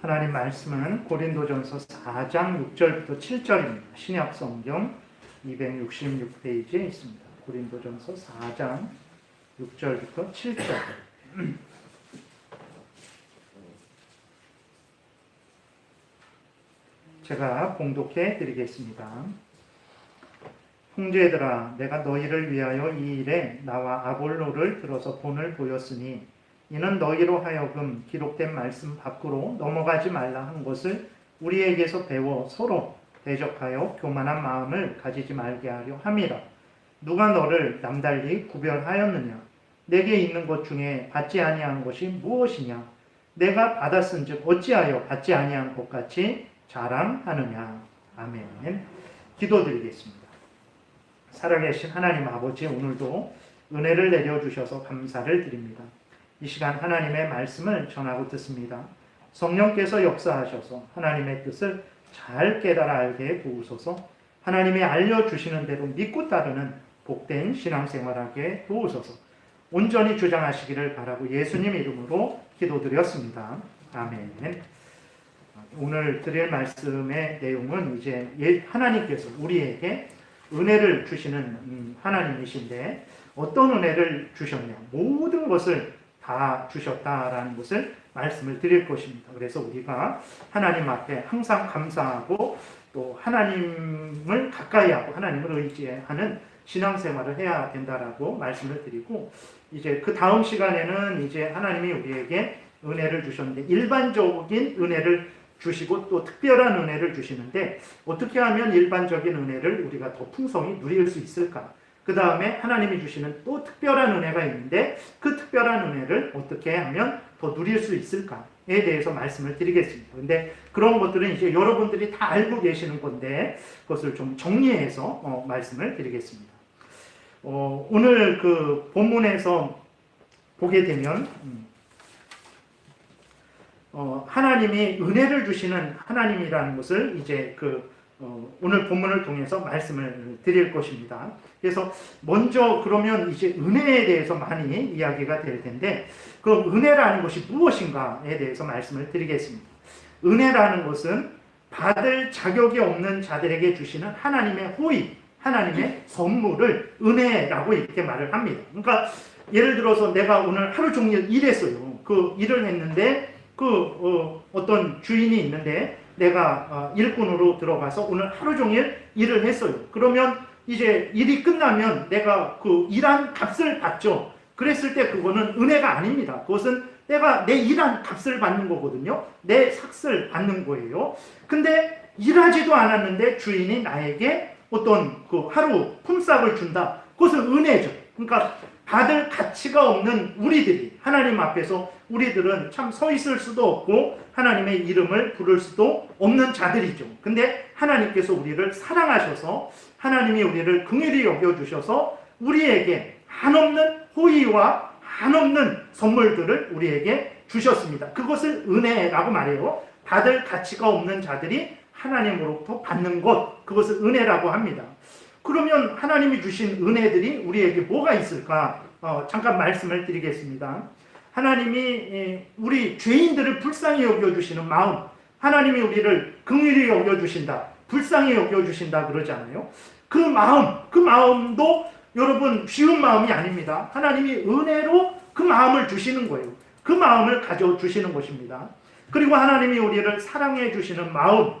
하나님 말씀은 고린도전서 4장 6절부터 7절입니다. 신약 성경 266페이지에 있습니다. 고린도전서 4장 6절부터 7절. 제가 봉독해 드리겠습니다. 형제들아, 내가 너희를 위하여 이 일에 나와 아볼로를 들어서 본을 보였으니 이는 너희로 하여금 기록된 말씀 밖으로 넘어가지 말라 한 것을 우리에게서 배워 서로 대적하여 교만한 마음을 가지지 말게 하려 함이라. 누가 너를 남달리 구별하였느냐? 내게 있는 것 중에 받지 아니한 것이 무엇이냐? 내가 받았은즉 어찌하여 받지 아니한 것 같이 자랑하느냐? 아멘. 기도드리겠습니다. 살아계신 하나님 아버지, 오늘도 은혜를 내려주셔서 감사를 드립니다. 이 시간 하나님의 말씀을 전하고 듣습니다. 성령께서 역사하셔서 하나님의 뜻을 잘 깨달아 알게 도우소서. 하나님이 알려주시는 대로 믿고 따르는 복된 신앙생활하게 도우소서. 온전히 주장하시기를 바라고 예수님 이름으로 기도드렸습니다. 아멘. 오늘 드릴 말씀의 내용은 이제 하나님께서 우리에게 은혜를 주시는 하나님이신데 어떤 은혜를 주셨냐? 모든 것을 다 주셨다라는 것을 말씀을 드릴 것입니다. 그래서 우리가 하나님 앞에 항상 감사하고 또 하나님을 가까이 하고 하나님을 의지하는 신앙생활을 해야 된다라고 말씀을 드리고, 이제 그 다음 시간에는 이제 하나님이 우리에게 은혜를 주셨는데 일반적인 은혜를 주시고 또 특별한 은혜를 주시는데 어떻게 하면 일반적인 은혜를 우리가 더 풍성히 누릴 수 있을까? 그 다음에 하나님이 주시는 또 특별한 은혜가 있는데 그 특별한 은혜를 어떻게 하면 더 누릴 수 있을까에 대해서 말씀을 드리겠습니다. 근데 그런 것들은 이제 여러분들이 다 알고 계시는 건데 그것을 좀 정리해서 말씀을 드리겠습니다. 오늘 그 본문에서 보게 되면 하나님이 은혜를 주시는 하나님이라는 것을 이제 오늘 본문을 통해서 말씀을 드릴 것입니다. 그래서 먼저 그러면 이제 은혜에 대해서 많이 이야기가 될 텐데 그 은혜라는 것이 무엇인가에 대해서 말씀을 드리겠습니다. 은혜라는 것은 받을 자격이 없는 자들에게 주시는 하나님의 호의, 하나님의 선물을 은혜라고 이렇게 말을 합니다. 그러니까 예를 들어서 내가 오늘 하루 종일 일했어요. 그 일을 했는데 어떤 주인이 있는데 내가 일꾼으로 들어가서 오늘 하루 종일 일을 했어요. 그러면 이제 일이 끝나면 내가 그 일한 값을 받죠. 그랬을 때 그거는 은혜가 아닙니다. 그것은 내가 내 일한 값을 받는 거거든요. 내 삭을 받는 거예요. 근데 일하지도 않았는데 주인이 나에게 어떤 그 하루 품삯을 준다. 그것은 은혜죠. 그러니까 받을 가치가 없는 우리들이 하나님 앞에서 우리들은 참 서 있을 수도 없고 하나님의 이름을 부를 수도 없는 자들이죠. 근데 하나님께서 우리를 사랑하셔서 하나님이 우리를 긍휼히 여겨주셔서 우리에게 한없는 호의와 한없는 선물들을 우리에게 주셨습니다. 그것을 은혜라고 말해요. 받을 가치가 없는 자들이 하나님으로부터 받는 것, 그것을 은혜라고 합니다. 그러면 하나님이 주신 은혜들이 우리에게 뭐가 있을까? 잠깐 말씀을 드리겠습니다. 하나님이 우리 죄인들을 불쌍히 여겨주시는 마음, 하나님이 우리를 긍휼히 여겨주신다, 불쌍히 여겨주신다 그러잖아요. 그 마음도 여러분 쉬운 마음이 아닙니다. 하나님이 은혜로 그 마음을 주시는 거예요. 그 마음을 가져주시는 것입니다. 그리고 하나님이 우리를 사랑해 주시는 마음,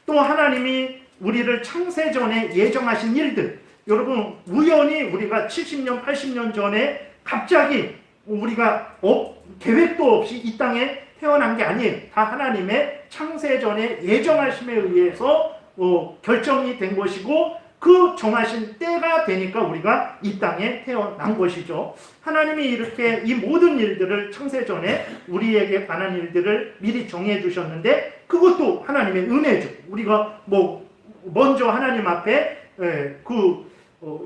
또 하나님이 우리를 창세전에 예정하신 일들, 여러분 우연히 우리가 70년, 80년 전에 갑자기 우리가 계획도 없이 이 땅에 태어난 게 아니에요. 다 하나님의 창세전에 예정하심에 의해서 결정이 된 것이고 그 정하신 때가 되니까 우리가 이 땅에 태어난 것이죠. 하나님이 이렇게 이 모든 일들을 창세전에 우리에게 관한 일들을 미리 정해 주셨는데 그것도 하나님의 은혜죠. 우리가 먼저 하나님 앞에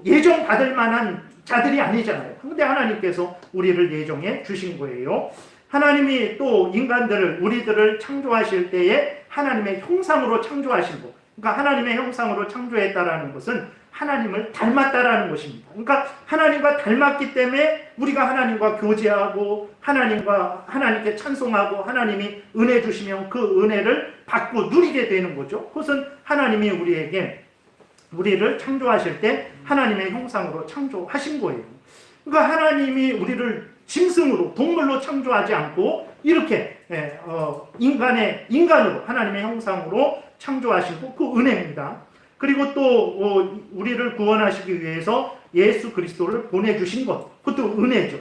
예정 받을 만한 자들이 아니잖아요. 근데 하나님께서 우리를 예정해 주신 거예요. 하나님이 또 인간들을, 우리들을 창조하실 때에 하나님의 형상으로 창조하신 것. 그러니까 하나님의 형상으로 창조했다라는 것은 하나님을 닮았다라는 것입니다. 그러니까 하나님과 닮았기 때문에 우리가 하나님과 교제하고 하나님께 찬송하고 하나님이 은혜 주시면 그 은혜를 받고 누리게 되는 거죠. 그것은 하나님이 우리를 창조하실 때 하나님의 형상으로 창조하신 거예요. 그러니까 하나님이 우리를 짐승으로 동물로 창조하지 않고 이렇게 인간으로 하나님의 형상으로 창조하신 그 은혜입니다. 그리고 또 우리를 구원하시기 위해서 예수 그리스도를 보내주신 것, 그것도 은혜죠.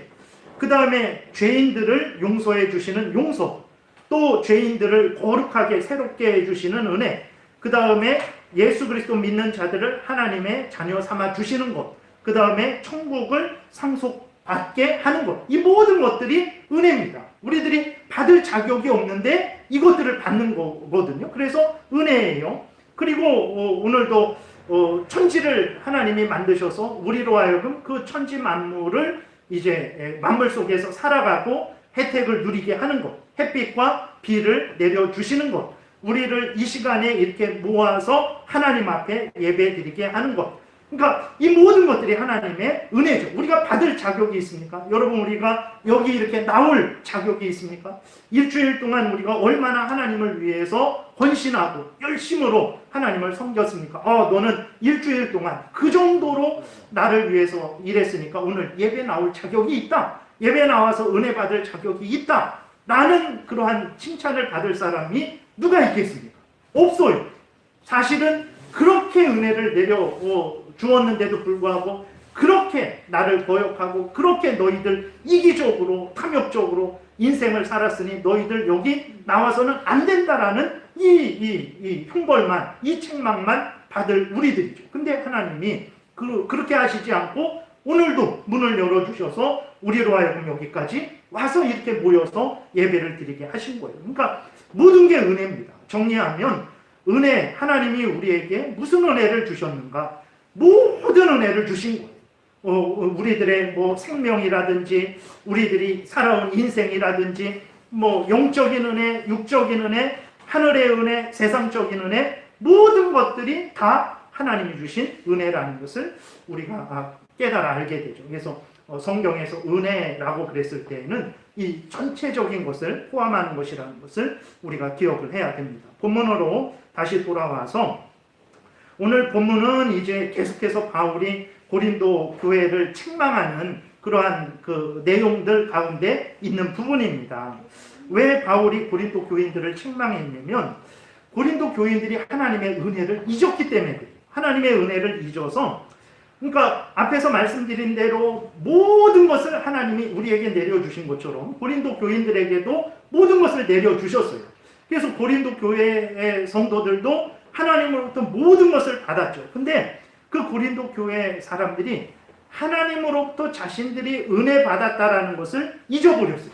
그 다음에 죄인들을 용서해 주시는 용서, 또 죄인들을 거룩하게 새롭게 해주시는 은혜, 그 다음에 예수 그리스도 믿는 자들을 하나님의 자녀 삼아 주시는 것, 그 다음에 천국을 상속받게 하는 것, 이 모든 것들이 은혜입니다. 우리들이 받을 자격이 없는데 이것들을 받는 거거든요. 그래서 은혜예요. 그리고 오늘도 천지를 하나님이 만드셔서 우리로 하여금 그 천지 만물을 이제 만물 속에서 살아가고 혜택을 누리게 하는 것, 햇빛과 비를 내려주시는 것, 우리를 이 시간에 이렇게 모아서 하나님 앞에 예배드리게 하는 것, 그러니까 이 모든 것들이 하나님의 은혜죠. 우리가 받을 자격이 있습니까? 여러분, 우리가 여기 이렇게 나올 자격이 있습니까? 일주일 동안 우리가 얼마나 하나님을 위해서 헌신하고 열심으로 하나님을 섬겼습니까? 너는 일주일 동안 그 정도로 나를 위해서 일했으니까 오늘 예배 나올 자격이 있다. 예배 나와서 은혜 받을 자격이 있다. 라는 그러한 칭찬을 받을 사람이 누가 있겠습니까? 없어요. 사실은 그렇게 은혜를 내려 주었는데도 불구하고 그렇게 나를 거역하고 그렇게 너희들 이기적으로 탐욕적으로 인생을 살았으니 너희들 여기 나와서는 안 된다라는 이 형벌만, 이 책망만 받을 우리들이죠. 근데 하나님이 그렇게 하시지 않고 오늘도 문을 열어주셔서 우리로 하여금 여기까지 와서 이렇게 모여서 예배를 드리게 하신 거예요. 그러니까 모든 게 은혜입니다. 정리하면 은혜, 하나님이 우리에게 무슨 은혜를 주셨는가? 모든 은혜를 주신 거예요. 우리들의 생명이라든지 우리들이 살아온 인생이라든지 영적인 은혜, 육적인 은혜, 하늘의 은혜, 세상적인 은혜, 모든 것들이 다 하나님이 주신 은혜라는 것을 우리가 깨달아 알게 되죠. 그래서 성경에서 은혜라고 그랬을 때에는 이 전체적인 것을 포함하는 것이라는 것을 우리가 기억을 해야 됩니다. 본문으로 다시 돌아와서 오늘 본문은 이제 계속해서 바울이 고린도 교회를 책망하는 그러한 그 내용들 가운데 있는 부분입니다. 왜 바울이 고린도 교인들을 책망했냐면 고린도 교인들이 하나님의 은혜를 잊었기 때문에 그래요. 하나님의 은혜를 잊어서, 그러니까 앞에서 말씀드린 대로 모든 것을 하나님이 우리에게 내려주신 것처럼 고린도 교인들에게도 모든 것을 내려주셨어요. 그래서 고린도 교회의 성도들도 하나님으로부터 모든 것을 받았죠. 근데 그 고린도 교회 사람들이 하나님으로부터 자신들이 은혜 받았다라는 것을 잊어버렸어요.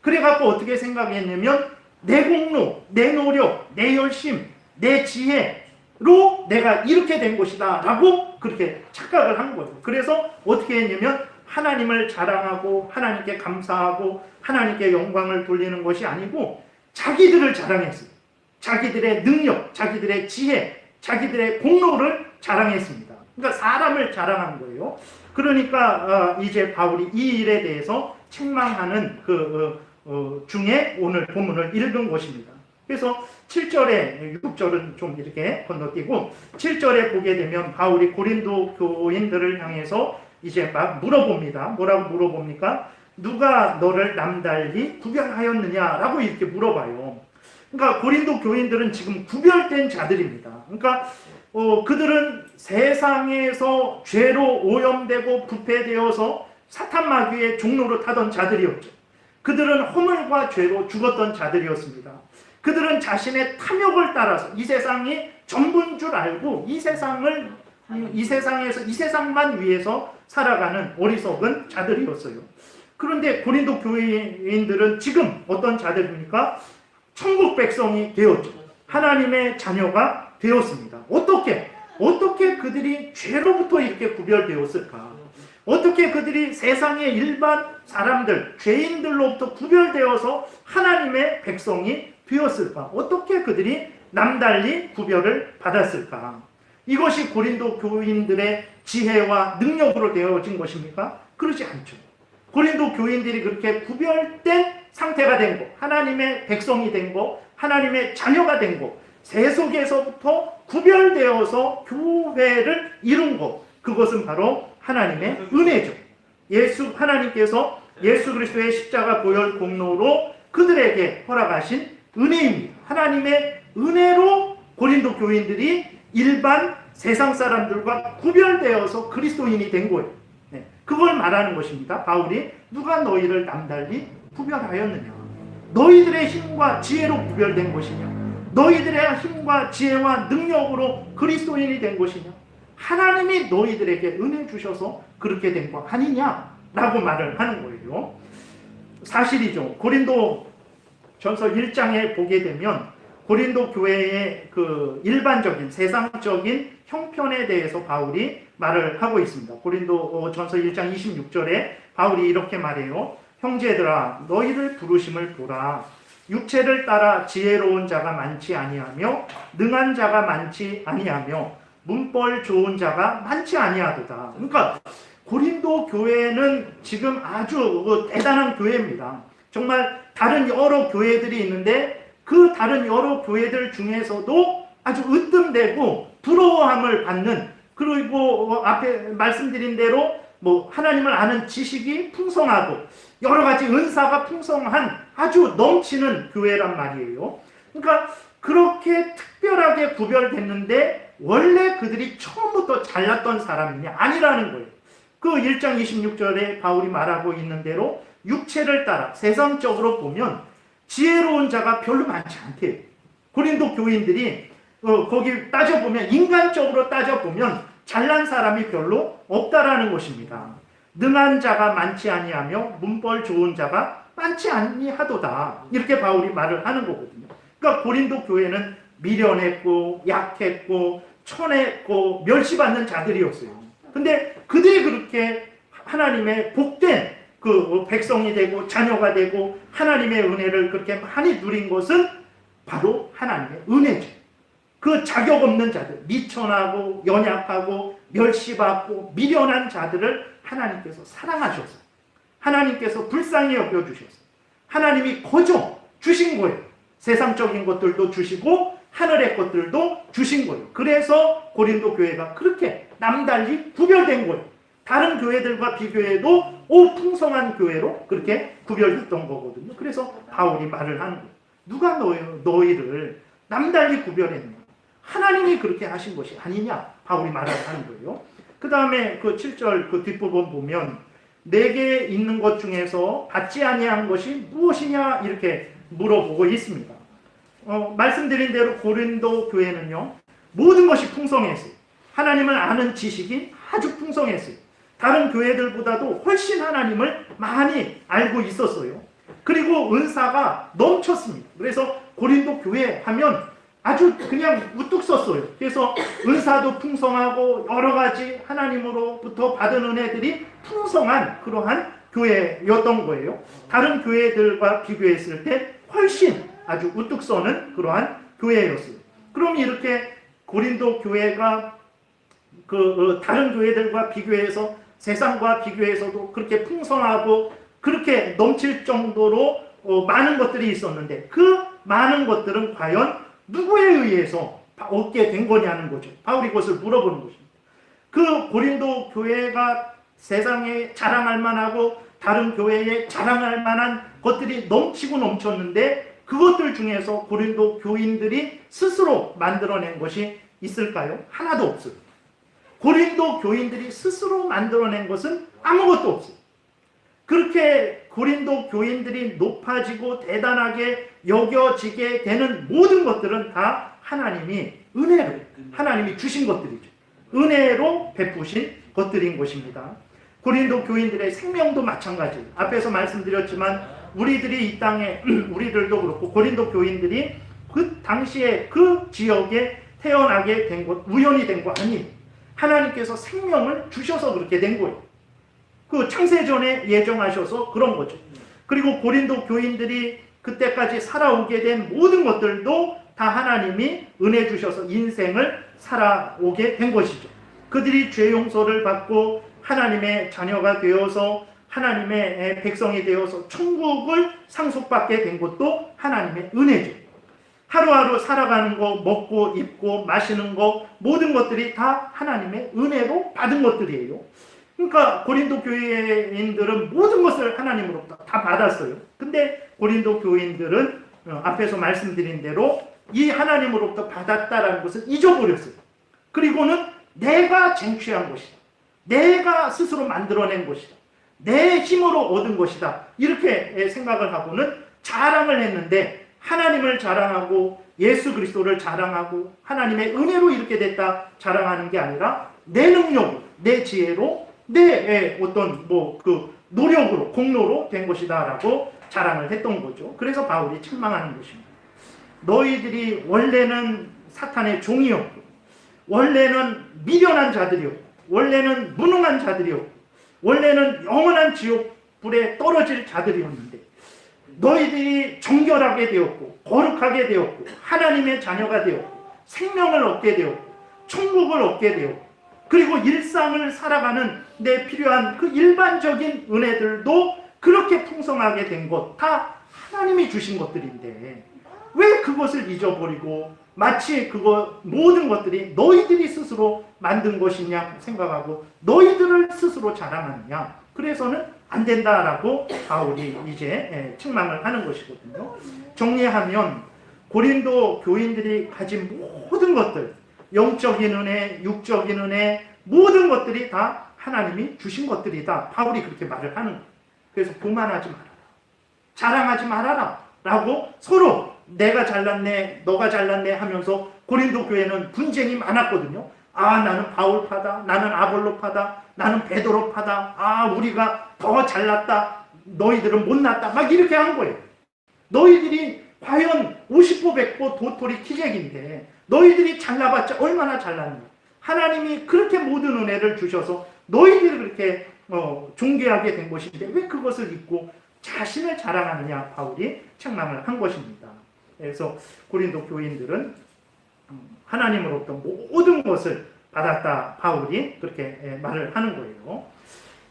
그래갖고 어떻게 생각했냐면 내 공로, 내 노력, 내 열심, 내 지혜로 내가 이렇게 된 것이다 라고 그렇게 착각을 한 거예요. 그래서 어떻게 했냐면 하나님을 자랑하고 하나님께 감사하고 하나님께 영광을 돌리는 것이 아니고 자기들을 자랑했어요. 자기들의 능력, 자기들의 지혜, 자기들의 공로를 자랑했습니다. 그러니까 사람을 자랑한 거예요. 그러니까 이제 바울이 이 일에 대해서 책망하는 중에 오늘 본문을 읽은 것입니다. 그래서 7절에 6절은 좀 이렇게 건너뛰고 7절에 보게 되면 바울이 고린도 교인들을 향해서 이제 막 물어봅니다. 뭐라고 물어봅니까? 누가 너를 남달리 구별하였느냐라고 이렇게 물어봐요. 그러니까 고린도 교인들은 지금 구별된 자들입니다. 그러니까 그들은 세상에서 죄로 오염되고 부패되어서 사탄 마귀의 종로로 타던 자들이었죠. 그들은 허물과 죄로 죽었던 자들이었습니다. 그들은 자신의 탐욕을 따라서 이 세상이 전부인 줄 알고 이 세상에서 이 세상만 위해서 살아가는 어리석은 자들이었어요. 그런데 고린도 교인들은 지금 어떤 자들입니까? 천국 백성이 되었죠. 하나님의 자녀가 되었습니다. 어떻게 그들이 죄로부터 이렇게 구별되었을까? 어떻게 그들이 세상의 일반 사람들, 죄인들로부터 구별되어서 하나님의 백성이 되었을까? 어떻게 그들이 남달리 구별을 받았을까? 이것이 고린도 교인들의 지혜와 능력으로 되어진 것입니까? 그러지 않죠. 고린도 교인들이 그렇게 구별된 상태가 된 거, 하나님의 백성이 된 거, 하나님의 자녀가 된 거, 세속에서부터 구별되어서 교회를 이룬 것, 그것은 바로 하나님의 은혜죠. 하나님께서 예수 그리스도의 십자가 보혈 공로로 그들에게 허락하신 은혜입니다. 하나님의 은혜로 고린도 교인들이 일반 세상 사람들과 구별되어서 그리스도인이 된 거예요. 네, 그걸 말하는 것입니다. 바울이 누가 너희를 남달리 구별하였느냐? 너희들의 힘과 지혜로 구별된 것이냐? 너희들의 힘과 지혜와 능력으로 그리스도인이 된 것이냐? 하나님이 너희들에게 은혜 주셔서 그렇게 된 거 아니냐라고 말을 하는 거예요. 사실이죠. 고린도 전서 1장에 보게 되면 고린도 교회의 그 일반적인 세상적인 형편에 대해서 바울이 말을 하고 있습니다. 고린도 전서 1장 26절에 바울이 이렇게 말해요. 형제들아 너희를 부르심을 보라. 육체를 따라 지혜로운 자가 많지 아니하며 능한 자가 많지 아니하며 문벌 좋은 자가 많지 아니하도다. 그러니까 고린도 교회는 지금 아주 대단한 교회입니다. 정말 다른 여러 교회들이 있는데 그 다른 여러 교회들 중에서도 아주 으뜸되고 부러워함을 받는, 그리고 앞에 말씀드린 대로 하나님을 아는 지식이 풍성하고 여러 가지 은사가 풍성한 아주 넘치는 교회란 말이에요. 그러니까 그렇게 특별하게 구별됐는데 원래 그들이 처음부터 잘났던 사람이냐? 아니라는 거예요. 그 1장 26절에 바울이 말하고 있는 대로 육체를 따라 세상적으로 보면 지혜로운 자가 별로 많지 않대요. 고린도 교인들이 거기 따져보면, 인간적으로 따져보면 잘난 사람이 별로 없다라는 것입니다. 능한 자가 많지 아니하며 문벌 좋은 자가 많지 아니하도다. 이렇게 바울이 말을 하는 거거든요. 그러니까 고린도 교회는 미련했고 약했고 천했고 멸시받는 자들이었어요. 근데 그들이 그렇게 하나님의 복된 그 백성이 되고 자녀가 되고 하나님의 은혜를 그렇게 많이 누린 것은 바로 하나님의 은혜죠. 그 자격 없는 자들, 미천하고 연약하고 멸시받고 미련한 자들을 하나님께서 사랑하셔서, 하나님께서 불쌍히 여겨주셔서 하나님이 거저 주신 거예요. 세상적인 것들도 주시고 하늘의 것들도 주신 거예요. 그래서 고린도 교회가 그렇게 남달리 구별된 거예요. 다른 교회들과 비교해도 풍성한 교회로 그렇게 구별됐던 거거든요. 그래서 바울이 말을 하는 거예요. 누가 너희를 남달리 구별했느냐? 하나님이 그렇게 하신 것이 아니냐? 바울이 말을 하는 거예요. 그 다음에 그 7절 그 뒷부분 보면 내게 있는 것 중에서 받지 아니한 것이 무엇이냐? 이렇게 물어보고 있습니다. 말씀드린 대로 고린도 교회는요, 모든 것이 풍성했어요. 하나님을 아는 지식이 아주 풍성했어요. 다른 교회들보다도 훨씬 하나님을 많이 알고 있었어요. 그리고 은사가 넘쳤습니다. 그래서 고린도 교회 하면 아주 그냥 우뚝 섰어요. 그래서 은사도 풍성하고 여러 가지 하나님으로부터 받은 은혜들이 풍성한 그러한 교회였던 거예요. 다른 교회들과 비교했을 때 훨씬 아주 우뚝 서는 그러한 교회였어요. 그럼 이렇게 고린도 교회가 다른 교회들과 비교해서, 세상과 비교해서도 그렇게 풍성하고 그렇게 넘칠 정도로 많은 것들이 있었는데 그 많은 것들은 과연 누구에 의해서 얻게 된 거냐는 거죠. 바울이 그것을 물어보는 것입니다. 그 고린도 교회가 세상에 자랑할 만하고 다른 교회에 자랑할 만한 것들이 넘치고 넘쳤는데 그것들 중에서 고린도 교인들이 스스로 만들어낸 것이 있을까요? 하나도 없어요. 고린도 교인들이 스스로 만들어낸 것은 아무것도 없어요. 그렇게 고린도 교인들이 높아지고 대단하게 여겨지게 되는 모든 것들은 다 하나님이 은혜로, 하나님이 주신 것들이죠. 은혜로 베푸신 것들인 것입니다. 고린도 교인들의 생명도 마찬가지예요. 앞에서 말씀드렸지만 우리들이 이 땅에, 우리들도 그렇고 고린도 교인들이 그 당시에 그 지역에 태어나게 된 것, 우연히 된 거 아니에요. 하나님께서 생명을 주셔서 그렇게 된 거예요. 그 창세전에 예정하셔서 그런 거죠. 그리고 고린도 교인들이 그때까지 살아오게 된 모든 것들도 다 하나님이 은혜 주셔서 인생을 살아오게 된 것이죠. 그들이 죄 용서를 받고 하나님의 자녀가 되어서 하나님의 백성이 되어서 천국을 상속받게 된 것도 하나님의 은혜죠. 하루하루 살아가는 거, 먹고 입고 마시는 거, 모든 것들이 다 하나님의 은혜로 받은 것들이에요. 그러니까 고린도 교인들은 모든 것을 하나님으로부터 다 받았어요. 근데 고린도 교인들은 앞에서 말씀드린 대로 이 하나님으로부터 받았다라는 것을 잊어버렸어요. 그리고는 내가 쟁취한 것이다, 내가 스스로 만들어낸 것이다, 내 힘으로 얻은 것이다, 이렇게 생각을 하고는 자랑을 했는데, 하나님을 자랑하고 예수 그리스도를 자랑하고 하나님의 은혜로 이렇게 됐다 자랑하는 게 아니라 내 능력으로, 내 지혜로, 내 어떤 노력으로, 공로로 된 것이다라고 자랑을 했던 거죠. 그래서 바울이 책망하는 것입니다. 너희들이 원래는 사탄의 종이었고, 원래는 미련한 자들이었고, 원래는 무능한 자들이었고, 원래는 영원한 지옥 불에 떨어질 자들이었는데, 너희들이 정결하게 되었고 거룩하게 되었고 하나님의 자녀가 되었고 생명을 얻게 되었고 천국을 얻게 되었고, 그리고 일상을 살아가는 내 필요한 그 일반적인 은혜들도 그렇게 풍성하게 된 것 다 하나님이 주신 것들인데, 왜 그것을 잊어버리고 마치 모든 것들이 너희들이 스스로 만든 것이냐 생각하고 너희들을 스스로 자랑하느냐. 그래서는 안 된다라고 바울이 이제 책망을 하는 것이거든요. 정리하면 고린도 교인들이 가진 모든 것들, 영적인 은혜, 육적인 은혜, 모든 것들이 다 하나님이 주신 것들이다. 바울이 그렇게 말을 하는 거예요. 그래서 교만하지 말아라, 자랑하지 말아라 라고 서로 내가 잘났네, 너가 잘났네 하면서 고린도 교회는 분쟁이 많았거든요. 나는 바울파다, 나는 아볼로파다, 나는 베드로파다, 우리가 더 잘났다, 너희들은 못났다, 막 이렇게 한 거예요. 너희들이 과연 50보 100보 도토리 키재기인데 너희들이 잘나봤자 얼마나 잘났냐. 하나님이 그렇게 모든 은혜를 주셔서 너희들을 그렇게 존귀하게 된 것인데 왜 그것을 잊고 자신을 자랑하느냐, 바울이 책망을 한 것입니다. 그래서 고린도 교인들은 하나님으로부터 모든 것을 받았다, 바울이 그렇게 말을 하는 거예요.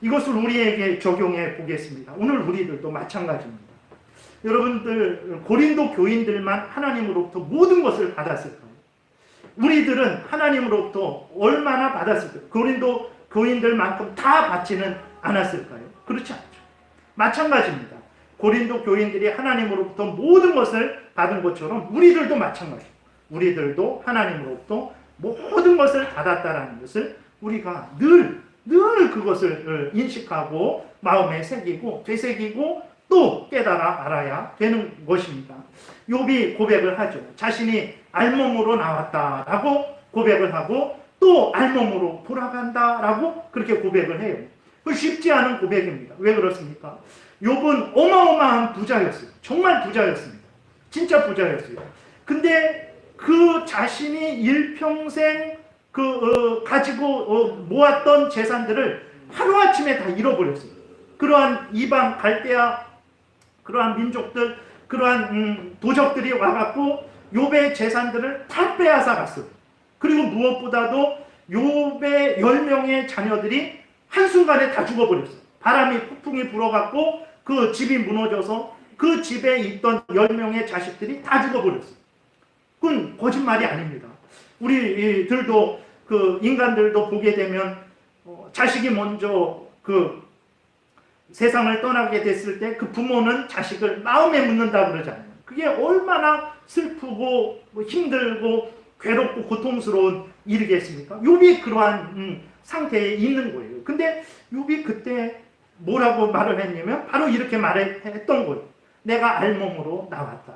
이것을 우리에게 적용해 보겠습니다. 오늘 우리들도 마찬가지입니다. 여러분들, 고린도 교인들만 하나님으로부터 모든 것을 받았을까요? 우리들은 하나님으로부터 얼마나 받았을까요? 고린도 교인들만큼 다 받지는 않았을까요? 그렇지 않죠. 마찬가지입니다. 고린도 교인들이 하나님으로부터 모든 것을 받은 것처럼 우리들도 마찬가지입니다. 우리들도 하나님으로부터 모든 것을 받았다라는 것을 우리가 늘 그것을 인식하고 마음에 새기고 되새기고 또 깨달아 알아야 되는 것입니다. 욥이 고백을 하죠. 자신이 알몸으로 나왔다라고 고백을 하고 또 알몸으로 돌아간다라고 그렇게 고백을 해요. 그 쉽지 않은 고백입니다. 왜 그렇습니까? 욥은 어마어마한 부자였어요. 정말 부자였습니다. 진짜 부자였어요. 근데 그 자신이 일평생 가지고 모았던 재산들을 하루아침에 다 잃어버렸어요. 그러한 이방 갈대아, 그러한 민족들, 그러한 도적들이 와갖고 욥의 재산들을 다 빼앗아 갔어요. 그리고 무엇보다도 욥의 10명의 자녀들이 한순간에 다 죽어버렸어요. 바람이 폭풍이 불어갖고 그 집이 무너져서 그 집에 있던 10명의 자식들이 다 죽어버렸어요. 그건 거짓말이 아닙니다. 우리들도 인간들도 보게 되면 자식이 먼저 세상을 떠나게 됐을 때 그 부모는 자식을 마음에 묻는다 그러잖아요. 그게 얼마나 슬프고 힘들고 괴롭고 고통스러운 일이겠습니까? 욥이 그러한 상태에 있는 거예요. 근데 욥이 그때 뭐라고 말을 했냐면 바로 이렇게 말했던 거예요. 내가 알몸으로 나왔다.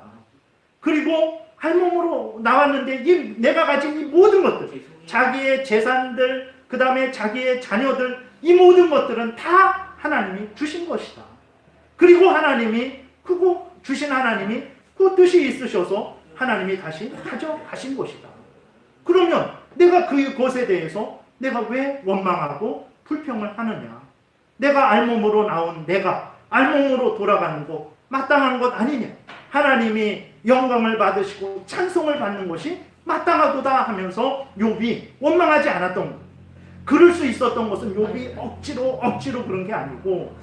그리고 알몸으로 나왔는데 내가 가진 이 모든 것들, 자기의 재산들, 그 다음에 자기의 자녀들, 이 모든 것들은 다 하나님이 주신 것이다. 그리고 주신 하나님이 그 뜻이 있으셔서 하나님이 다시 가져가신 것이다. 그러면 내가 그것에 대해서 내가 왜 원망하고 불평을 하느냐? 내가 알몸으로 나온 내가 알몸으로 돌아가는 거 마땅한 것 아니냐? 하나님이 영광을 받으시고 찬송을 받는 것이 마땅하도다 하면서 욥이 원망하지 않았던 거예요. 그럴 수 있었던 것은 욥이 억지로 그런 게 아니고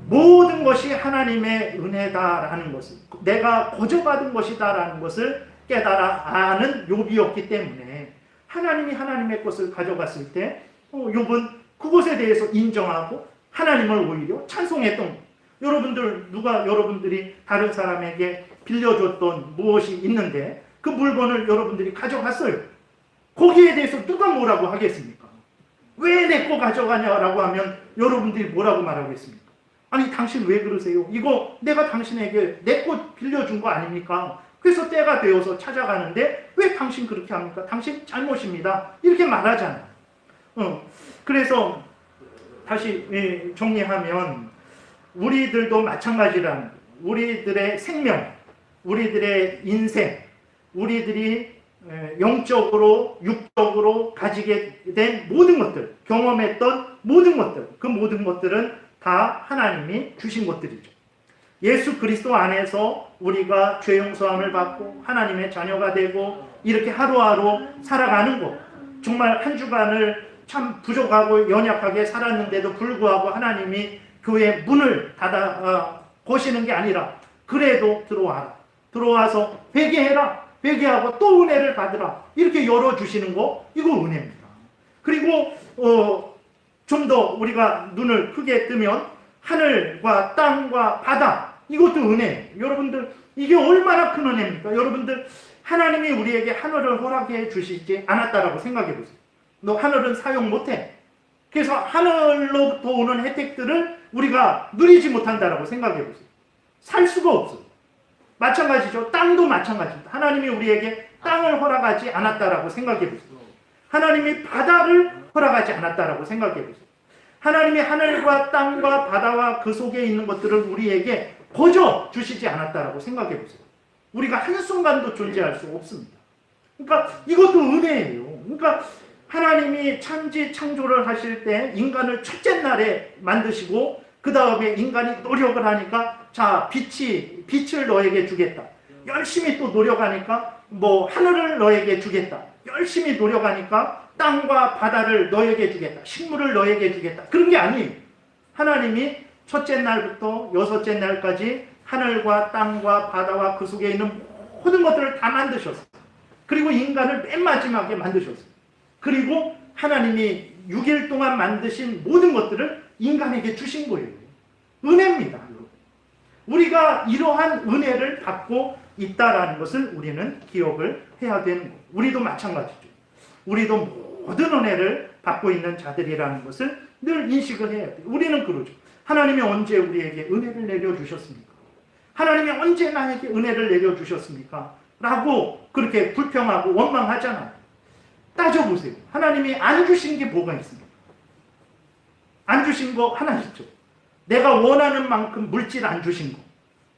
모든 것이 하나님의 은혜다라는 것을, 내가 거저받은 것이다라는 것을 깨달아 아는 욥이었기 때문에 하나님이 하나님의 것을 가져갔을 때 욥은 그것에 대해서 인정하고 하나님을 오히려 찬송했던 거예요. 여러분들이 다른 사람에게 빌려줬던 무엇이 있는데 그 물건을 여러분들이 가져갔어요. 거기에 대해서 누가 뭐라고 하겠습니까? 왜 내 거 가져가냐라고 하면 여러분들이 뭐라고 말하겠습니까? 아니 당신 왜 그러세요? 이거 내가 당신에게 내 거 빌려준 거 아닙니까? 그래서 때가 되어서 찾아가는데 왜 당신 그렇게 합니까? 당신 잘못입니다. 이렇게 말하잖아요. 그래서 다시 정리하면 우리들도 마찬가지라는 거예요. 우리들의 생명, 우리들의 인생, 우리들이 영적으로 육적으로 가지게 된 모든 것들, 경험했던 모든 것들, 그 모든 것들은 다 하나님이 주신 것들이죠. 예수 그리스도 안에서 우리가 죄 용서함을 받고 하나님의 자녀가 되고 이렇게 하루하루 살아가는 것, 정말 한 주간을 참 부족하고 연약하게 살았는데도 불구하고 하나님이 교회 문을 닫아 거시는 게 아니라 그래도 들어와라, 들어와서 회개해라, 회개하고 또 은혜를 받으라, 이렇게 열어주시는 거, 이거 은혜입니다. 그리고 좀 더 우리가 눈을 크게 뜨면 하늘과 땅과 바다, 이것도 은혜. 여러분들 이게 얼마나 큰 은혜입니까? 여러분들 하나님이 우리에게 하늘을 허락해 주시지 않았다라고 생각해 보세요. 너 하늘은 사용 못해. 그래서 하늘로부터 오는 혜택들을 우리가 누리지 못한다라고 생각해 보세요. 살 수가 없어요. 마찬가지죠. 땅도 마찬가지입니다. 하나님이 우리에게 땅을 허락하지 않았다라고 생각해 보세요. 하나님이 바다를 허락하지 않았다라고 생각해 보세요. 하나님이 하늘과 땅과 바다와 그 속에 있는 것들을 우리에게 거저 주시지 않았다라고 생각해 보세요. 우리가 한순간도 존재할 수 없습니다. 그러니까 이것도 은혜예요. 그러니까 하나님이 천지 창조를 하실 때 인간을 첫째 날에 만드시고 그 다음에 인간이 노력을 하니까 자, 빛을 너에게 주겠다. 열심히 또 노력하니까 하늘을 너에게 주겠다. 열심히 노력하니까 땅과 바다를 너에게 주겠다. 식물을 너에게 주겠다. 그런 게 아니에요. 하나님이 첫째 날부터 여섯째 날까지 하늘과 땅과 바다와 그 속에 있는 모든 것들을 다 만드셨어요. 그리고 인간을 맨 마지막에 만드셨어요. 그리고 하나님이 6일 동안 만드신 모든 것들을 인간에게 주신 거예요. 은혜입니다. 우리가 이러한 은혜를 받고 있다라는 것을 우리는 기억을 해야 되는 거예요. 우리도 마찬가지죠. 우리도 모든 은혜를 받고 있는 자들이라는 것을 늘 인식을 해야 돼요. 우리는 그러죠. 하나님이 언제 우리에게 은혜를 내려주셨습니까? 하나님이 언제 나에게 은혜를 내려주셨습니까? 라고 그렇게 불평하고 원망하잖아요. 따져보세요. 하나님이 안 주신 게 뭐가 있습니까? 안 주신 거 하나 있죠. 내가 원하는 만큼 물질 안 주신 거,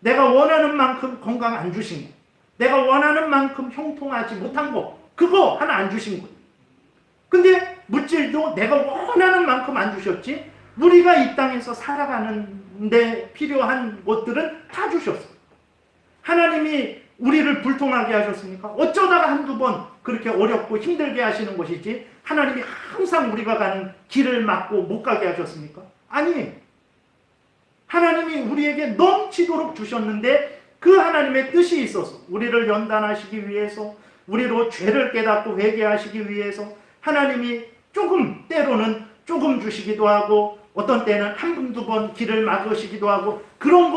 내가 원하는 만큼 건강 안 주신 거, 내가 원하는 만큼 형통하지 못한 거, 그거 하나 안 주신 거예요. 근데 물질도 내가 원하는 만큼 안 주셨지, 우리가 이 땅에서 살아가는데 필요한 것들은 다 주셨어요. 하나님이 우리를 불통하게 하셨습니까? 어쩌다가 한두 번 그렇게 어렵고 힘들게 하시는 것이지 하나님이 항상 우리가 가는 길을 막고 못 가게 하셨습니까? 아니에요. 하나님이 우리에게 넘치도록 주셨는데 그 하나님의 뜻이 있어서 우리를 연단하시기 위해서, 우리로 죄를 깨닫고 회개하시기 위해서 하나님이 때로는 조금 주시기도 하고 어떤 때는 한 번, 두 번 길을 막으시기도 하고 그런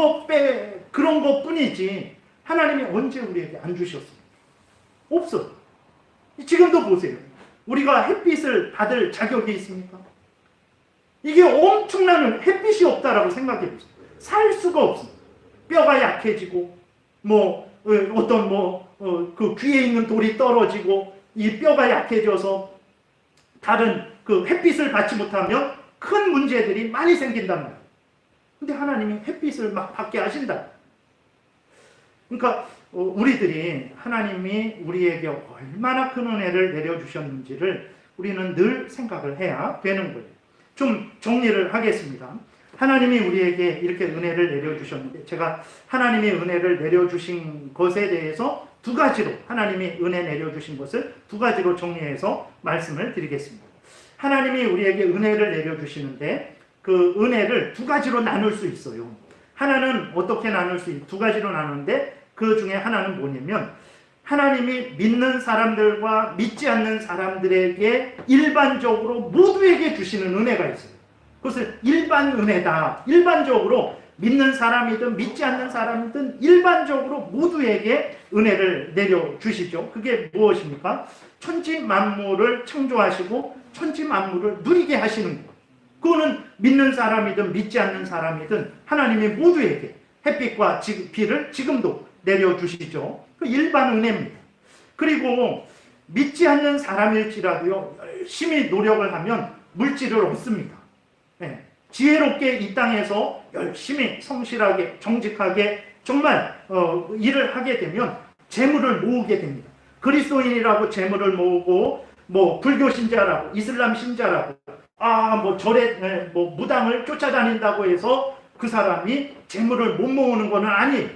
것뿐이지 하나님이 언제 우리에게 안 주셨습니까? 없어요. 지금도 보세요. 우리가 햇빛을 받을 자격이 있습니까? 이게 엄청난 햇빛이 없다라고 생각해 보세요. 살 수가 없습니다. 뼈가 약해지고 그 귀에 있는 돌이 떨어지고 이 뼈가 약해져서 다른 그 햇빛을 받지 못하면 큰 문제들이 많이 생긴단 말이에요. 근데 하나님이 햇빛을 막 받게 하신다. 그러니까 우리들이 하나님이 우리에게 얼마나 큰 은혜를 내려주셨는지를 우리는 늘 생각을 해야 되는 거예요. 좀 정리를 하겠습니다. 하나님이 우리에게 이렇게 은혜를 내려주셨는데 제가 하나님이 은혜를 내려주신 것에 대해서 두 가지로 하나님이 은혜 내려주신 것을 두 가지로 정리해서 말씀을 드리겠습니다. 하나님이 우리에게 은혜를 내려주시는데 그 은혜를 두 가지로 나눌 수 있어요. 하나는 어떻게 나눌 수 있, 두 가지로 나누는데 그 중에 하나는 뭐냐면 하나님이 믿는 사람들과 믿지 않는 사람들에게 일반적으로 모두에게 주시는 은혜가 있어요. 그것을 일반 은혜다. 일반적으로 믿는 사람이든 믿지 않는 사람이든 일반적으로 모두에게 은혜를 내려주시죠. 그게 무엇입니까? 천지 만물을 창조하시고 천지 만물을 누리게 하시는 것. 그거는 믿는 사람이든 믿지 않는 사람이든 하나님이 모두에게 햇빛과 비를 지금도 내려주시죠. 그 일반 은혜입니다. 그리고 믿지 않는 사람일지라도요, 열심히 노력을 하면 물질을 얻습니다. 네. 지혜롭게 이 땅에서 열심히 성실하게 정직하게 정말 일을 하게 되면 재물을 모으게 됩니다. 그리스도인이라고 재물을 모으고 뭐 불교 신자라고 이슬람 신자라고 뭐 절에 뭐 무당을 쫓아다닌다고 해서 그 사람이 재물을 못 모으는 것은 아니에요.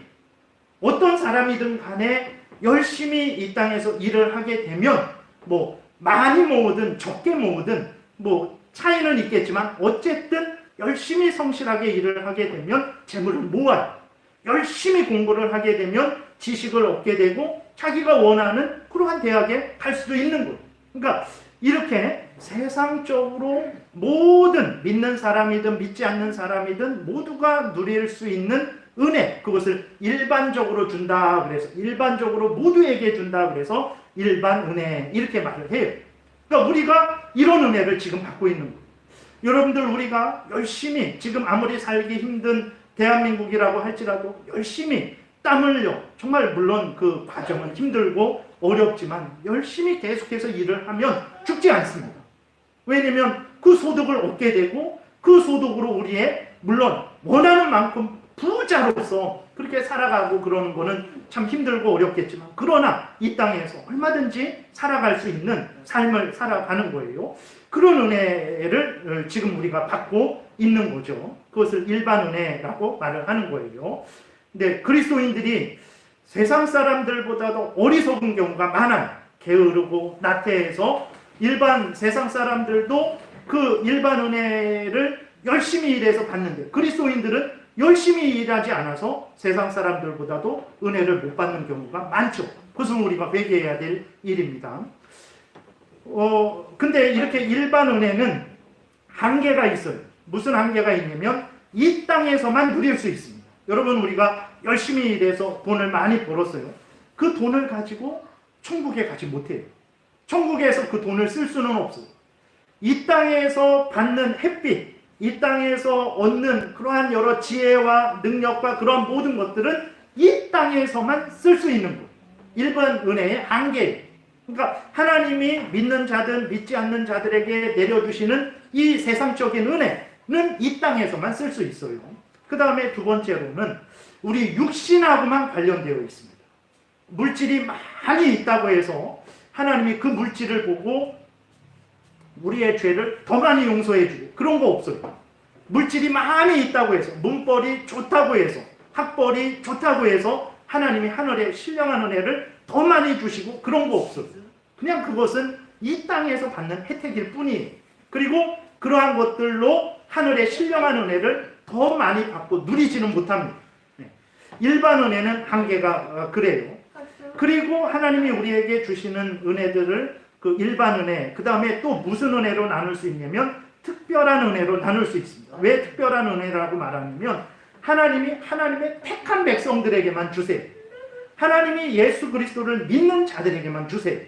어떤 사람이든 간에 열심히 이 땅에서 일을 하게 되면 뭐 많이 모으든 적게 모으든 뭐 차이는 있겠지만 어쨌든 열심히 성실하게 일을 하게 되면 재물을 모아요. 열심히 공부를 하게 되면 지식을 얻게 되고 자기가 원하는 그러한 대학에 갈 수도 있는 거예요. 그러니까 이렇게 세상적으로 모든 믿는 사람이든 믿지 않는 사람이든 모두가 누릴 수 있는 은혜, 그것을 일반적으로 준다 그래서 일반적으로 모두에게 준다 그래서 일반 은혜 이렇게 말을 해요. 그러니까 우리가 이런 은혜를 지금 받고 있는 거예요. 여러분들 우리가 열심히 지금 아무리 살기 힘든 대한민국이라고 할지라도 열심히 땀 흘려 정말 물론 그 과정은 힘들고 어렵지만 열심히 계속해서 일을 하면 죽지 않습니다. 왜냐하면 그 소득을 얻게 되고 그 소득으로 우리의 물론 원하는 만큼 부자로서 그렇게 살아가고 그러는 거는 참 힘들고 어렵겠지만 그러나 이 땅에서 얼마든지 살아갈 수 있는 삶을 살아가는 거예요. 그런 은혜를 지금 우리가 받고 있는 거죠. 그것을 일반 은혜라고 말을 하는 거예요. 근데 그리스도인들이 세상 사람들보다도 어리석은 경우가 많아요. 게으르고 나태해서 일반 세상 사람들도 그 일반 은혜를 열심히 일해서 받는데 그리스도인들은 열심히 일하지 않아서 세상 사람들보다도 은혜를 못 받는 경우가 많죠. 그것은 우리가 회개해야 될 일입니다. 근데 이렇게 일반 은혜는 한계가 있어요. 무슨 한계가 있냐면 이 땅에서만 누릴 수 있습니다. 여러분 우리가 열심히 일해서 돈을 많이 벌었어요. 그 돈을 가지고 천국에 가지 못해요. 천국에서 그 돈을 쓸 수는 없어요. 이 땅에서 받는 햇빛, 이 땅에서 얻는 그러한 여러 지혜와 능력과 그러한 모든 것들은 이 땅에서만 쓸 수 있는 거예요. 일반 은혜의 한계예요. 그러니까 하나님이 믿는 자든 믿지 않는 자들에게 내려주시는 이 세상적인 은혜는 이 땅에서만 쓸 수 있어요. 그 다음에 두 번째로는 우리 육신하고만 관련되어 있습니다. 물질이 많이 있다고 해서 하나님이 그 물질을 보고 우리의 죄를 더 많이 용서해주고 그런 거 없어요. 물질이 많이 있다고 해서 문벌이 좋다고 해서 학벌이 좋다고 해서 하나님이 하늘에 신령한 은혜를 더 많이 주시고 그런 거 없어요. 그냥 그것은 이 땅에서 받는 혜택일 뿐이에요. 그리고 그러한 것들로 하늘의 신령한 은혜를 더 많이 받고 누리지는 못합니다. 일반 은혜는 한계가 그래요. 그리고 하나님이 우리에게 주시는 은혜들을 그 일반 은혜, 그 다음에 또 무슨 은혜로 나눌 수 있냐면 특별한 은혜로 나눌 수 있습니다. 왜 특별한 은혜라고 말하냐면 하나님이 하나님의 택한 백성들에게만 주세요. 하나님이 예수 그리스도를 믿는 자들에게만 주세요.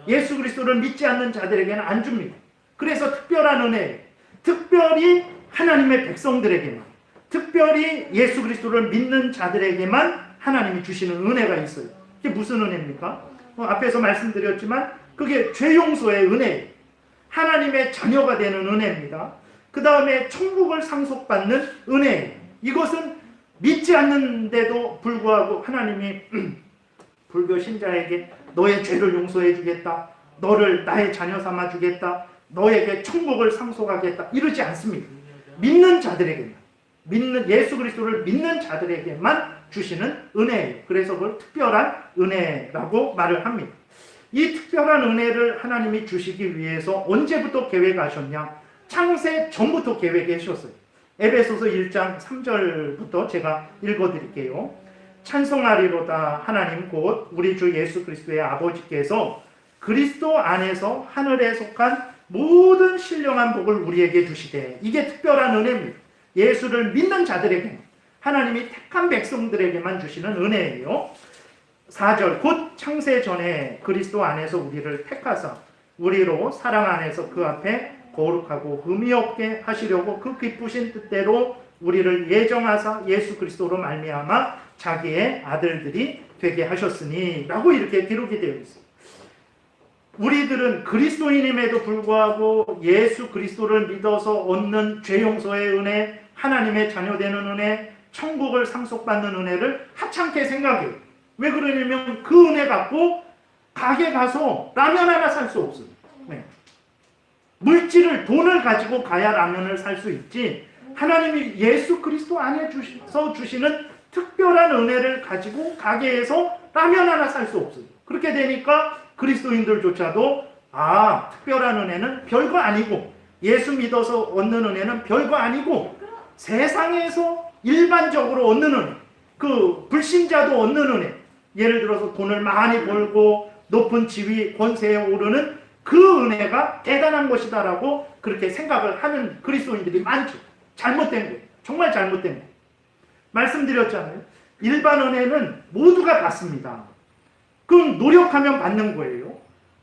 예수 그리스도를 믿지 않는 자들에게는 안 줍니다. 그래서 특별한 은혜, 특별히 하나님의 백성들에게만, 특별히 예수 그리스도를 믿는 자들에게만 하나님이 주시는 은혜가 있어요. 이게 무슨 은혜입니까? 앞에서 말씀드렸지만 그게 죄 용서의 은혜예요. 하나님의 자녀가 되는 은혜입니다. 그 다음에 천국을 상속받는 은혜예요. 이것은 믿지 않는데도 불구하고 하나님이 불교 신자에게 너의 죄를 용서해 주겠다. 너를 나의 자녀 삼아 주겠다. 너에게 천국을 상속하겠다. 이러지 않습니다. 믿는 자들에게만, 예수 그리스도를 믿는 자들에게만 주시는 은혜예요. 그래서 그걸 특별한 은혜라고 말을 합니다. 이 특별한 은혜를 하나님이 주시기 위해서 언제부터 계획하셨냐? 창세 전부터 계획하셨어요. 에베소서 1장 3절부터 제가 읽어드릴게요. 찬송하리로다 하나님 곧 우리 주 예수 그리스도의 아버지께서 그리스도 안에서 하늘에 속한 모든 신령한 복을 우리에게 주시되. 이게 특별한 은혜입니다. 예수를 믿는 자들에게, 하나님이 택한 백성들에게만 주시는 은혜예요. 4절 곧 창세 전에 그리스도 안에서 우리를 택하사 우리로 사랑 안에서 그 앞에 거룩하고 흠이 없게 하시려고 그 기쁘신 뜻대로 우리를 예정하사 예수 그리스도로 말미암아 자기의 아들들이 되게 하셨으니 라고 이렇게 기록이 되어 있습니다. 우리들은 그리스도인임에도 불구하고 예수 그리스도를 믿어서 얻는 죄 용서의 은혜, 하나님의 자녀되는 은혜, 천국을 상속받는 은혜를 하찮게 생각해요. 왜 그러냐면 그 은혜 갖고 가게 가서 라면 하나 살 수 없어요. 네. 물질을, 돈을 가지고 가야 라면을 살 수 있지, 하나님이 예수 그리스도 안에서 주시는 특별한 은혜를 가지고 가게에서 라면 하나 살 수 없어요. 그렇게 되니까 그리스도인들조차도 특별한 은혜는 별거 아니고, 예수 믿어서 얻는 은혜는 별거 아니고, 세상에서 일반적으로 얻는 은혜, 그 불신자도 얻는 은혜, 예를 들어서 돈을 많이 벌고 높은 지위, 권세에 오르는 그 은혜가 대단한 것이다라고 그렇게 생각을 하는 그리스도인들이 많죠. 잘못된 거예요. 정말 잘못된 거예요. 말씀드렸잖아요. 일반 은혜는 모두가 받습니다. 그럼 노력하면 받는 거예요.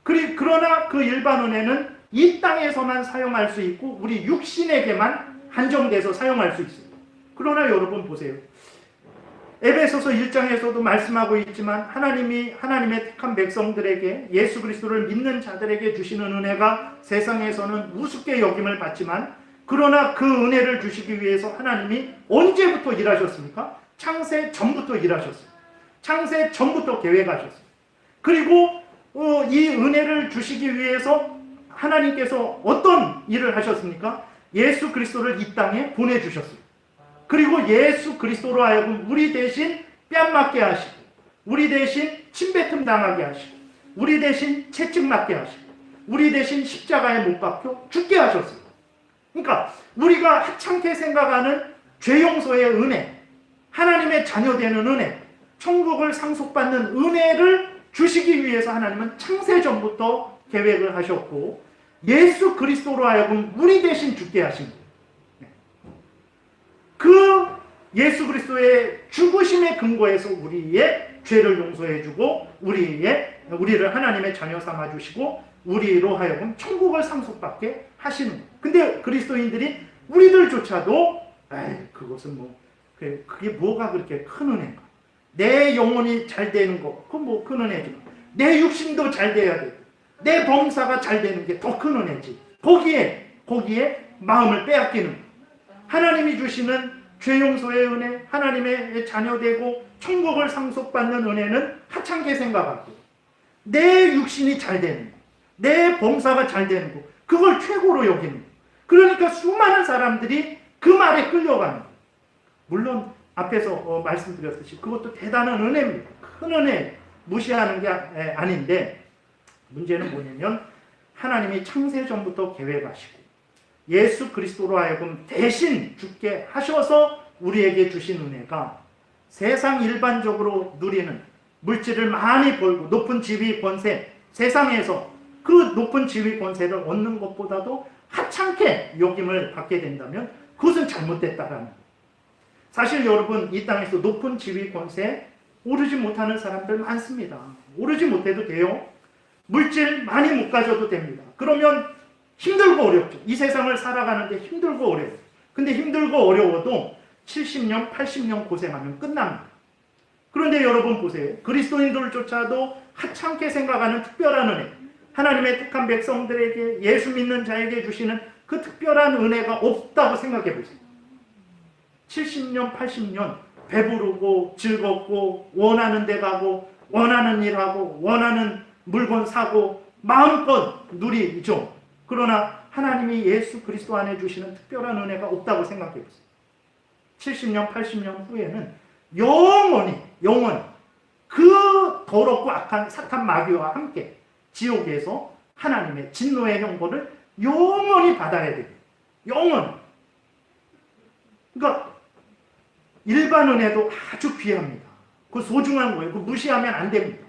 그러나 그 일반 은혜는 이 땅에서만 사용할 수 있고 우리 육신에게만 한정돼서 사용할 수 있어요. 그러나 여러분 보세요. 에베소서 1장에서도 말씀하고 있지만 하나님의 택한 백성들에게, 예수 그리스도를 믿는 자들에게 주시는 은혜가 세상에서는 우습게 여김을 받지만, 그러나 그 은혜를 주시기 위해서 하나님이 언제부터 일하셨습니까? 창세 전부터 일하셨어요. 창세 전부터 계획하셨어요. 그리고 이 은혜를 주시기 위해서 하나님께서 어떤 일을 하셨습니까? 예수 그리스도를 이 땅에 보내주셨어요. 그리고 예수 그리스도로 하여금 우리 대신 뺨 맞게 하시고, 우리 대신 침뱉음 당하게 하시고, 우리 대신 채찍 맞게 하시고, 우리 대신 십자가에 못 박혀 죽게 하셨어요. 그러니까 우리가 하찮게 생각하는 죄 용서의 은혜, 하나님의 자녀되는 은혜, 천국을 상속받는 은혜를 주시기 위해서 하나님은 창세전부터 계획을 하셨고, 예수 그리스도로 하여금 우리 대신 죽게 하신 거예요. 그 예수 그리스도의 죽으심의 근거에서 우리의 죄를 용서해주고 우리를 하나님의 자녀 삼아주시고 우리로 하여금 천국을 상속받게 하시는 거예요. 근데 그리스도인들이 우리들조차도 그것은 그게 뭐가 그렇게 큰 은혜인가? 내 영혼이 잘 되는 거, 그건 뭐 큰 은혜지. 내 육신도 잘 돼야 돼. 내 범사가 잘 되는 게 더 큰 은혜지. 거기에 마음을 빼앗기는 거예요. 하나님이 주시는 죄 용서의 은혜, 하나님의 자녀되고 천국을 상속받는 은혜는 하찮게 생각하고, 내 육신이 잘 되는 거, 내 범사가 잘 되는 거, 그걸 최고로 여기는 거. 그러니까 수많은 사람들이 그 말에 끌려가는 거예요. 물론 앞에서 말씀드렸듯이 그것도 대단한 은혜입니다. 큰 은혜 무시하는 게 아닌데, 문제는 뭐냐면 하나님이 창세전부터 계획하시고 예수 그리스도로 하여금 대신 죽게 하셔서 우리에게 주신 은혜가 세상 일반적으로 누리는, 물질을 많이 벌고 높은 지위 권세, 세상에서 그 높은 지위 권세를 얻는 것보다도 하찮게 여김을 받게 된다면 그것은 잘못됐다라는 거예요. 사실 여러분, 이 땅에서 높은 지위 권세 오르지 못하는 사람들 많습니다. 오르지 못해도 돼요. 물질 많이 못 가져도 됩니다. 그러면 힘들고 어렵죠. 이 세상을 살아가는데 힘들고 어려워요. 근데 힘들고 어려워도 70년, 80년 고생하면 끝납니다. 그런데 여러분 보세요. 그리스도인들조차도 하찮게 생각하는 특별한 은혜, 하나님의 택한 백성들에게, 예수 믿는 자에게 주시는 그 특별한 은혜가 없다고 생각해 보세요. 70년, 80년 배부르고 즐겁고 원하는 데 가고 원하는 일 하고 원하는 물건 사고 마음껏 누리죠. 그러나 하나님이 예수 그리스도 안에 주시는 특별한 은혜가 없다고 생각해 보세요. 70년, 80년 후에는 영원히 그 더럽고 악한 사탄 마귀와 함께 지옥에서 하나님의 진노의 형벌을 영원히 받아야 됩니다. 영원히. 그러니까 일반 은혜도 아주 귀합니다. 그 소중한 거예요. 그 무시하면 안 됩니다.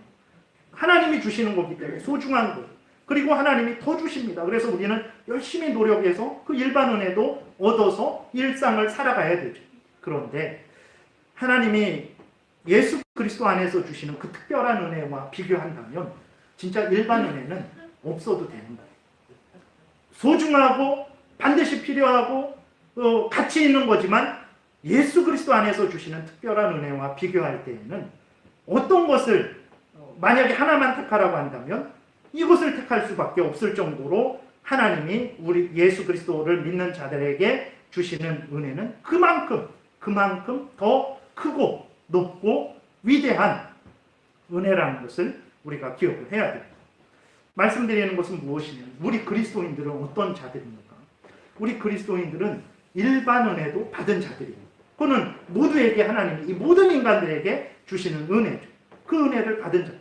하나님이 주시는 거기 때문에 소중한 거예요. 그리고 하나님이 더 주십니다. 그래서 우리는 열심히 노력해서 그 일반 은혜도 얻어서 일상을 살아가야 되죠. 그런데 하나님이 예수 그리스도 안에서 주시는 그 특별한 은혜와 비교한다면 진짜 일반 은혜는 없어도 되는 거예요. 소중하고 반드시 필요하고 가치 있는 거지만 예수 그리스도 안에서 주시는 특별한 은혜와 비교할 때에는 어떤 것을 만약에 하나만 택하라고 한다면 이것을 택할 수밖에 없을 정도로 하나님이 우리 예수 그리스도를 믿는 자들에게 주시는 은혜는 그만큼 더 크고 높고 위대한 은혜라는 것을 우리가 기억을 해야 됩니다. 말씀드리는 것은 무엇이냐면 우리 그리스도인들은 어떤 자들입니까? 우리 그리스도인들은 일반 은혜도 받은 자들입니다. 그거는 모두에게 하나님이 이 모든 인간들에게 주시는 은혜죠. 그 은혜를 받은 자.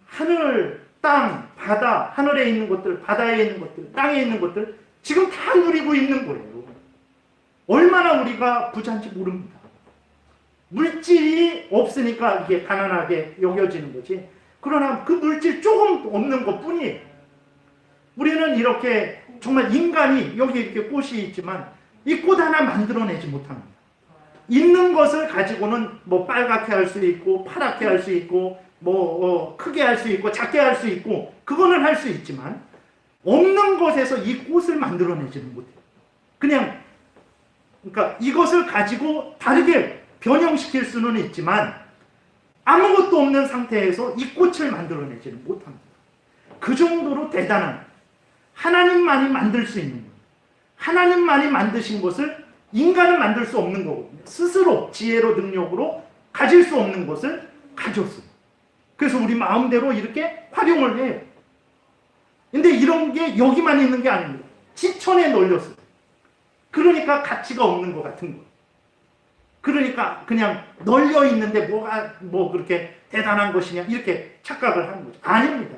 하늘, 땅, 바다, 하늘에 있는 것들, 바다에 있는 것들, 땅에 있는 것들 지금 다 누리고 있는 거예요. 얼마나 우리가 부자인지 모릅니다. 물질이 없으니까 이게 가난하게 여겨지는 거지. 그러나 그 물질 조금 없는 것 뿐이에요. 우리는 이렇게 정말 인간이 여기 이렇게 꽃이 있지만 이 꽃 하나 만들어내지 못합니다. 있는 것을 가지고는 뭐 빨갛게 할 수 있고 파랗게 할 수 있고 뭐 크게 할 수 있고 작게 할 수 있고 그거는 할 수 있지만 없는 것에서 이 꽃을 만들어내지는 못해요. 그러니까 이것을 가지고 다르게 변형시킬 수는 있지만 아무것도 없는 상태에서 이 꽃을 만들어내지는 못합니다. 그 정도로 대단한 하나님만이 만들 수 있는 거예요. 하나님만이 만드신 것을 인간은 만들 수 없는 거거든요. 스스로 지혜로 능력으로 가질 수 없는 것을 가졌어요. 그래서 우리 마음대로 이렇게 활용을 해요. 근데 이런 게 여기만 있는 게 아닙니다. 지천에 널렸어요. 그러니까 가치가 없는 것 같은 거예요. 그러니까 그냥 널려 있는데 뭐가 뭐 그렇게 대단한 것이냐 이렇게 착각을 하는 거죠. 아닙니다.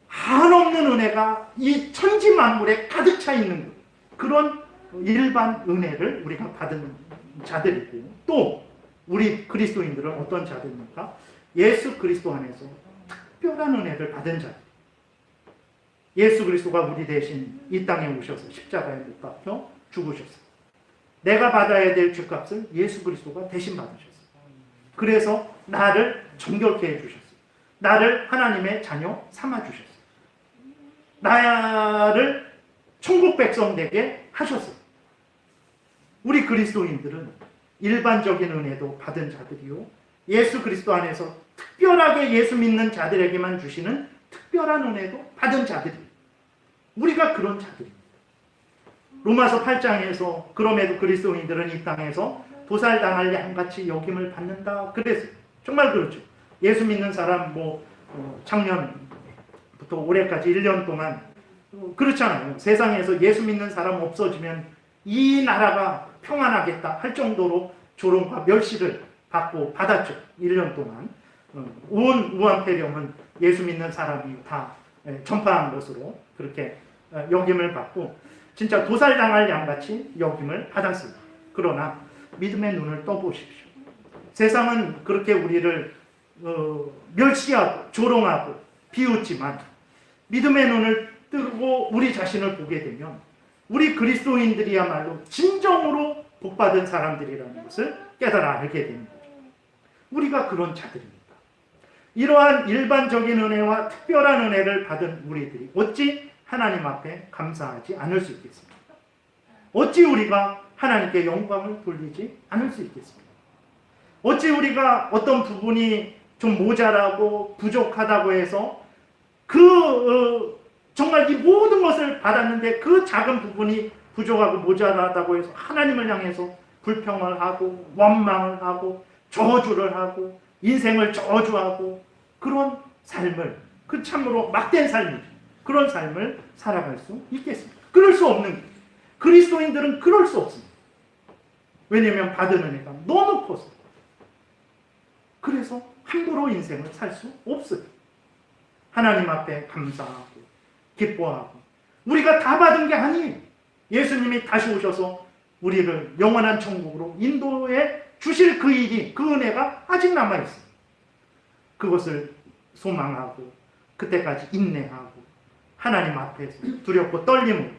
한없는 은혜가 이 천지 만물에 가득 차 있는 거예요. 그런 일반 은혜를 우리가 받은 자들이고 또 우리 그리스도인들은 어떤 자들입니까? 예수 그리스도 안에서 특별한 은혜를 받은 자들. 예수 그리스도가 우리 대신 이 땅에 오셔서 십자가에 못 박혀 죽으셨어요. 내가 받아야 될 죄값을 예수 그리스도가 대신 받으셨어요. 그래서 나를 정결케 해주셨어요. 나를 하나님의 자녀 삼아주셨어요. 나를 천국 백성 되게 하셨어요. 우리 그리스도인들은 일반적인 은혜도 받은 자들이요. 예수 그리스도 안에서 특별하게 예수 믿는 자들에게만 주시는 특별한 은혜도 받은 자들이에요. 우리가 그런 자들입니다. 로마서 8장에서 그럼에도 그리스도인들은 이 땅에서 도살당할 양같이 여김을 받는다. 그랬어요. 정말 그렇죠. 예수 믿는 사람 작년부터 올해까지 1년 동안 그렇잖아요. 세상에서 예수 믿는 사람 없어지면 이 나라가 평안하겠다 할 정도로 조롱과 멸시를 받았죠. 1년 동안. 온 우한폐렴은 예수 믿는 사람이 다 전파한 것으로 그렇게 여김을 받고 진짜 도살당할 양같이 여김을 받았습니다. 그러나 믿음의 눈을 떠보십시오. 세상은 그렇게 우리를 멸시하고 조롱하고 비웃지만 믿음의 눈을 뜨고 우리 자신을 보게 되면 우리 그리스도인들이야말로 진정으로 복받은 사람들이라는 것을 깨달아 알게 됩니다. 우리가 그런 자들입니다. 이러한 일반적인 은혜와 특별한 은혜를 받은 우리들이 어찌 하나님 앞에 감사하지 않을 수 있겠습니까? 어찌 우리가 하나님께 영광을 돌리지 않을 수 있겠습니까? 어찌 우리가 어떤 부분이 좀 모자라고 부족하다고 해서 정말 이 모든 것을 받았는데 그 작은 부분이 부족하고 모자라다고 해서 하나님을 향해서 불평을 하고 원망을 하고 저주를 하고 인생을 저주하고 그런 삶을 참으로 막된 삶이죠. 그런 삶을 살아갈 수 있겠습니까? 그럴 수 없는 거예요. 그리스도인들은 그럴 수 없습니다. 왜냐하면 받은 은혜가 너무 커서. 그래서 함부로 인생을 살 수 없어요. 하나님 앞에 감사하고 기뻐하고, 우리가 다 받은 게 아니에요. 예수님이 다시 오셔서 우리를 영원한 천국으로 인도해 주실 그 일이, 그 은혜가 아직 남아있어요. 그것을 소망하고 그때까지 인내하고 하나님 앞에서 두렵고 떨림으로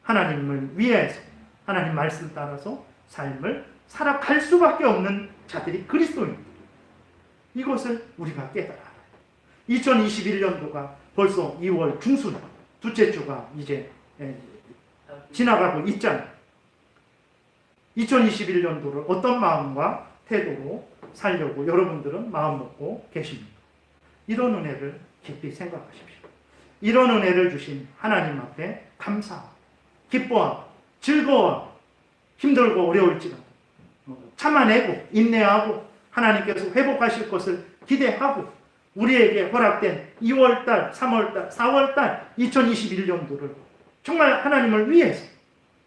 하나님을 위해서 하나님 말씀 따라서 삶을 살아갈 수밖에 없는 자들이 그리스도입니다. 이것을 우리가 깨달아야 해요. 2021년도가 벌써 2월 중순, 둘째 주가 이제 지나가고 있잖아요. 2021년도를 어떤 마음과 태도로 살려고 여러분들은 마음 먹고 계십니까? 이런 은혜를 깊이 생각하십시오. 이런 은혜를 주신 하나님 앞에 감사하고 기뻐하고 즐거워하고 힘들고 어려울지라도 참아내고 인내하고 하나님께서 회복하실 것을 기대하고 우리에게 허락된 2월달, 3월달, 4월달 2021년도를 정말 하나님을 위해서,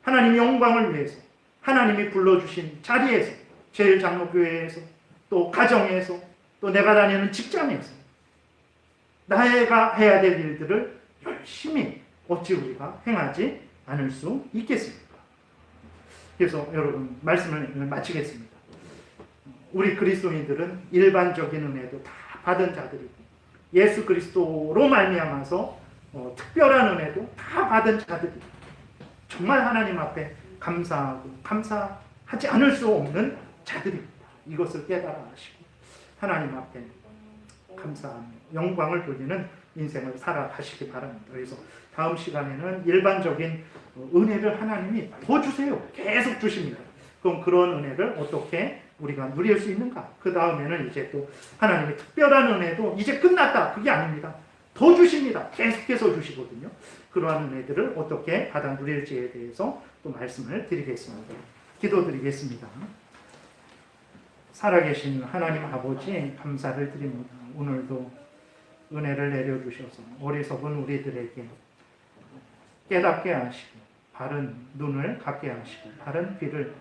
하나님의 영광을 위해서, 하나님이 불러주신 자리에서, 제일장로교회에서, 또 가정에서, 또 내가 다니는 직장에서 나가 해야 될 일들을 열심히 어찌 우리가 행하지 않을 수 있겠습니까? 그래서 여러분 말씀을 마치겠습니다. 우리 그리스도인들은 일반적인 은혜도 다 받은 자들이고 예수 그리스도로 말미암아서 특별한 은혜도 다 받은 자들이고 정말 하나님 앞에 감사하고 감사하지 않을 수 없는 자들입니다. 이것을 깨달아 하시고 하나님 앞에 감사하며 영광을 돌리는 인생을 살아가시기 바랍니다. 그래서 다음 시간에는 일반적인 은혜를 하나님이 더 주세요. 계속 주십니다. 그럼 그런 은혜를 어떻게 우리가 누릴 수 있는가? 그 다음에는 이제 또 하나님의 특별한 은혜도 이제 끝났다. 그게 아닙니다. 더 주십니다. 계속해서 주시거든요. 그러한 은혜들을 어떻게 받아 누릴지에 대해서 또 말씀을 드리겠습니다. 기도드리겠습니다. 살아계신 하나님 아버지 감사를 드립니다. 오늘도 은혜를 내려주셔서 어리석은 우리들에게 깨닫게 하시고 바른 눈을 갖게 하시고 바른 귀를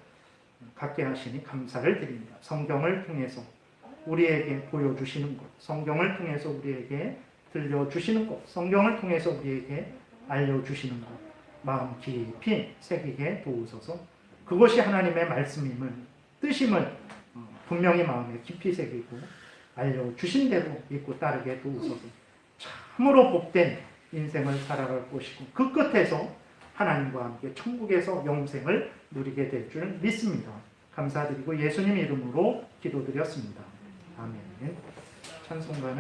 갖게 하시니 감사를 드립니다. 성경을 통해서 우리에게 보여주시는 것, 성경을 통해서 우리에게 들려주시는 것, 성경을 통해서 우리에게 알려주시는 것, 마음 깊이 새기게 도우소서. 그것이 하나님의 말씀임을, 뜻임을 분명히 마음에 깊이 새기고 알려주신 대로 믿고 따르게 도우소서. 참으로 복된 인생을 살아갈 것이고 그 끝에서 하나님과 함께 천국에서 영생을 누리게 될 줄 믿습니다. 감사드리고 예수님 이름으로 기도드렸습니다. 아멘. 찬송가는